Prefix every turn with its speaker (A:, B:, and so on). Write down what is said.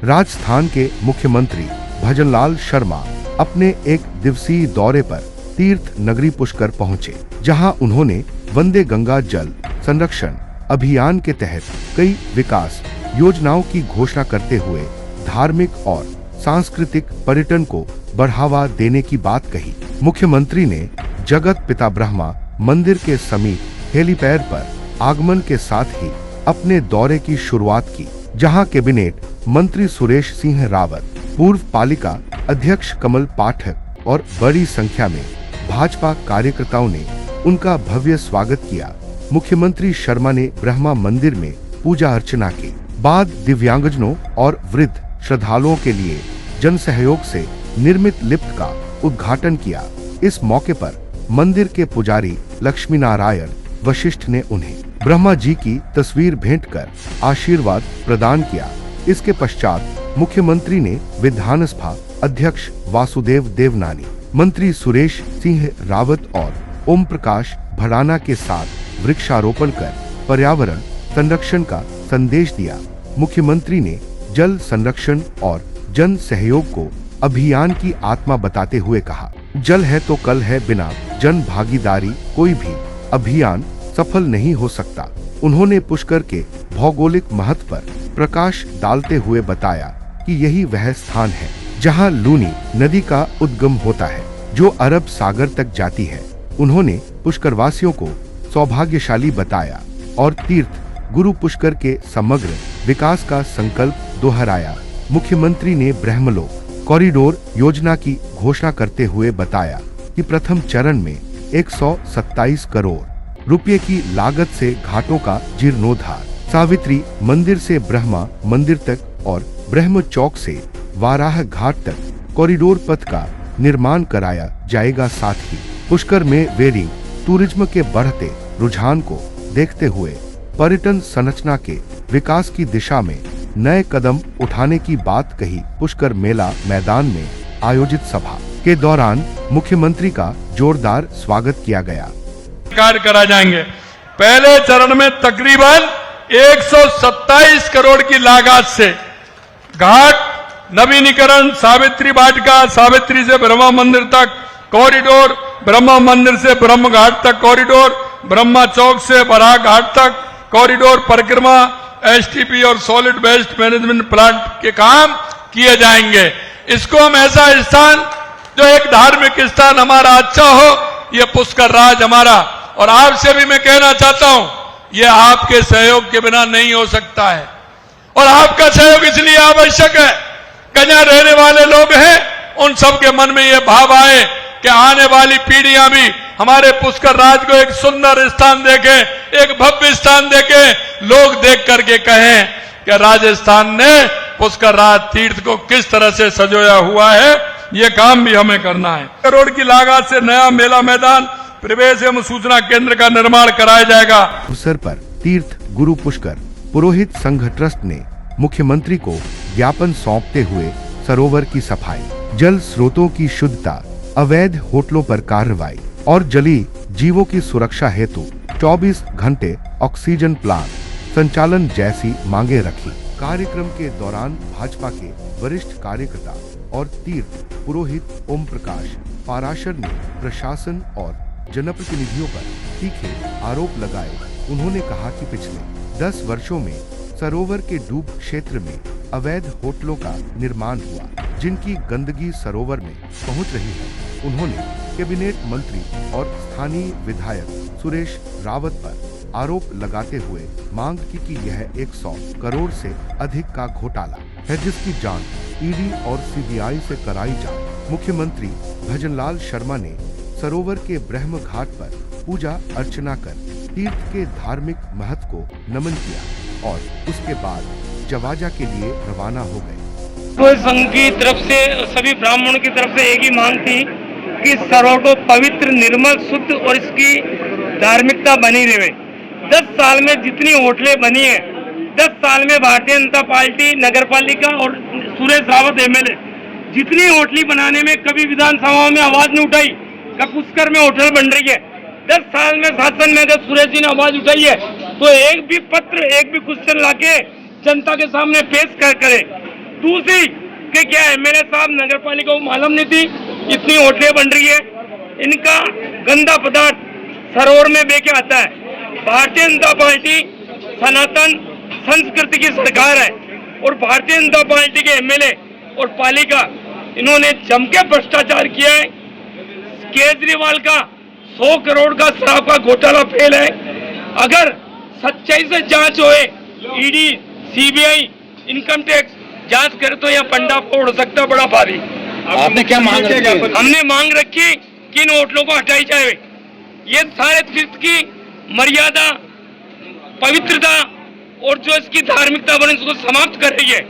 A: राजस्थान के मुख्यमंत्री भजनलाल शर्मा अपने एक दिवसीय दौरे पर तीर्थ नगरी पुष्कर पहुंचे, जहां उन्होंने वंदे गंगा जल संरक्षण अभियान के तहत कई विकास योजनाओं की घोषणा करते हुए धार्मिक और सांस्कृतिक पर्यटन को बढ़ावा देने की बात कही। मुख्यमंत्री ने जगत पिता ब्रह्मा मंदिर के समीप हेलीपैड पर आगमन के साथ ही अपने दौरे की शुरुआत की, जहां कैबिनेट मंत्री सुरेश सिंह रावत, पूर्व पालिका अध्यक्ष कमल पाठक और बड़ी संख्या में भाजपा कार्यकर्ताओं ने उनका भव्य स्वागत किया। मुख्यमंत्री शर्मा ने ब्रह्मा मंदिर में पूजा अर्चना के बाद दिव्यांगजनों और वृद्ध श्रद्धालुओं के लिए जन सहयोग से निर्मित लिफ्ट का उद्घाटन किया। इस मौके पर मंदिर के पुजारी लक्ष्मी नारायण वशिष्ठ ने उन्हें ब्रह्मा जी की तस्वीर भेंट कर आशीर्वाद प्रदान किया। इसके पश्चात मुख्यमंत्री ने विधानसभा अध्यक्ष वासुदेव देवनानी, मंत्री सुरेश सिंह रावत और ओम प्रकाश भड़ाना के साथ वृक्षारोपण कर पर्यावरण संरक्षण का संदेश दिया। मुख्यमंत्री ने जल संरक्षण और जन सहयोग को अभियान की आत्मा बताते हुए कहा, जल है तो कल है, बिना जन भागीदारी कोई भी अभियान सफल नहीं हो सकता। उन्होंने पुष्कर के भौगोलिक महत्व पर प्रकाश डालते हुए बताया कि यही वह स्थान है जहां लूनी नदी का उद्गम होता है, जो अरब सागर तक जाती है। उन्होंने पुष्करवासियों को सौभाग्यशाली बताया और तीर्थ गुरु पुष्कर के समग्र विकास का संकल्प दोहराया। मुख्यमंत्री ने ब्रह्मलोक कॉरिडोर योजना की घोषणा करते हुए बताया कि प्रथम चरण में 127 करोड़ रुपए की लागत से घाटों का जीर्णोद्धार, सावित्री मंदिर से ब्रह्मा मंदिर तक और ब्रह्म चौक से वाराह घाट तक कॉरिडोर पथ का निर्माण कराया जाएगा। साथ ही पुष्कर में वेडिंग टूरिज्म के बढ़ते रुझान को देखते हुए पर्यटन संरचना के विकास की दिशा में नए कदम उठाने की बात कही। पुष्कर मेला मैदान में आयोजित सभा के दौरान मुख्यमंत्री का जोरदार स्वागत किया गया।
B: कार्य करा जाएंगे। पहले चरण में तकरीबन 127 करोड़ की लागत से घाट नवीनीकरण, सावित्री वाटिका, सावित्री से ब्रह्मा मंदिर तक कॉरिडोर, ब्रह्मा मंदिर से ब्रह्म घाट तक कॉरिडोर, ब्रह्मा चौक से बराह घाट तक कॉरिडोर परिक्रमा, एसटीपी और सॉलिड वेस्ट मैनेजमेंट प्लांट के काम किए जाएंगे। इसको हम ऐसा स्थान जो एक धार्मिक स्थान हमारा अच्छा हो, ये पुष्कर राज हमारा। और आपसे भी मैं कहना चाहता हूं, ये आपके सहयोग के बिना नहीं हो सकता है और आपका सहयोग इसलिए आवश्यक है कि जहां रहने वाले लोग हैं उन सबके मन में ये भाव आए कि आने वाली पीढ़ियां भी हमारे पुष्कर राज को एक सुंदर स्थान देखें, एक भव्य स्थान देखें, लोग देख करके कहें कि राजस्थान ने पुष्कर राज तीर्थ को किस तरह से सजोया हुआ है। ये काम भी हमें करना है। करोड़ की लागत से नया मेला मैदान, प्रवेश एवं सूचना केंद्र का निर्माण कराया जाएगा।
A: अवसर पर तीर्थ गुरु पुष्कर पुरोहित संघ ट्रस्ट ने मुख्यमंत्री को ज्ञापन सौंपते हुए सरोवर की सफाई, जल स्रोतों की शुद्धता, अवैध होटलों पर कार्रवाई और जलीय जीवों की सुरक्षा हेतु 24 घंटे ऑक्सीजन प्लांट संचालन जैसी मांगे रखी। कार्यक्रम के दौरान भाजपा के वरिष्ठ कार्यकर्ता और तीर्थ पुरोहित ओम प्रकाश पाराशर ने प्रशासन और जनप्रतिनिधियों पर तीखे आरोप लगाए। उन्होंने कहा कि पिछले 10 वर्षों में सरोवर के डूब क्षेत्र में अवैध होटलों का निर्माण हुआ, जिनकी गंदगी सरोवर में पहुंच रही है। उन्होंने कैबिनेट मंत्री और स्थानीय विधायक सुरेश रावत पर आरोप लगाते हुए मांग की कि यह 100 करोड़ से अधिक का घोटाला है, जिसकी जांच ईडी और सीबीआई से कराई जाए। मुख्यमंत्री भजनलाल शर्मा ने सरोवर के ब्रह्म घाट पर पूजा अर्चना कर तीर्थ के धार्मिक महत्व को नमन किया और उसके बाद जवाजा के लिए रवाना हो गए।
C: संघ की तरफ से, सभी ब्राह्मणों की तरफ से एक ही मांग थी कि सरोवर को पवित्र, निर्मल, शुद्ध और इसकी धार्मिकता बनी रहे। 10 साल में जितनी होटलें बनी है, 10 साल में भारतीय जनता पार्टी, नगर पालिका और सुरेश रावत एमएलए जितनी होटली बनाने में कभी विधानसभा में आवाज नहीं उठाई कि पुष्कर में होटल बन रही है। 10 साल में शासन में अगर सुरेश जी ने आवाज उठाई है तो एक भी पत्र, एक भी क्वेश्चन लाके जनता के सामने पेश करे। दूसरी कि क्या एमएलए साहब नगर पालिका को मालूम नहीं थी इतनी होटलें बन रही है, इनका गंदा पदार्थ सरोवर में बह के आता है। भारतीय जनता पार्टी सनातन संस्कृति की सरकार है और भारतीय जनता पार्टी के एमएलए और पालिका इन्होंने जम के भ्रष्टाचार किया है। केजरीवाल का 100 करोड़ का शराब का घोटाला फेल है। अगर सच्चाई से जांच होए, ईडी, सीबीआई, इनकम टैक्स जांच करे तो यह पंडा फोड़ सकता बड़ा भारी।
D: आपने क्या मांग रखी है?
C: हमने मांग रखी कि इन होटलों को हटाई जाए। ये सारे तीर्थ की मर्यादा, पवित्रता और जो इसकी धार्मिकता बने उसको समाप्त कर रही है।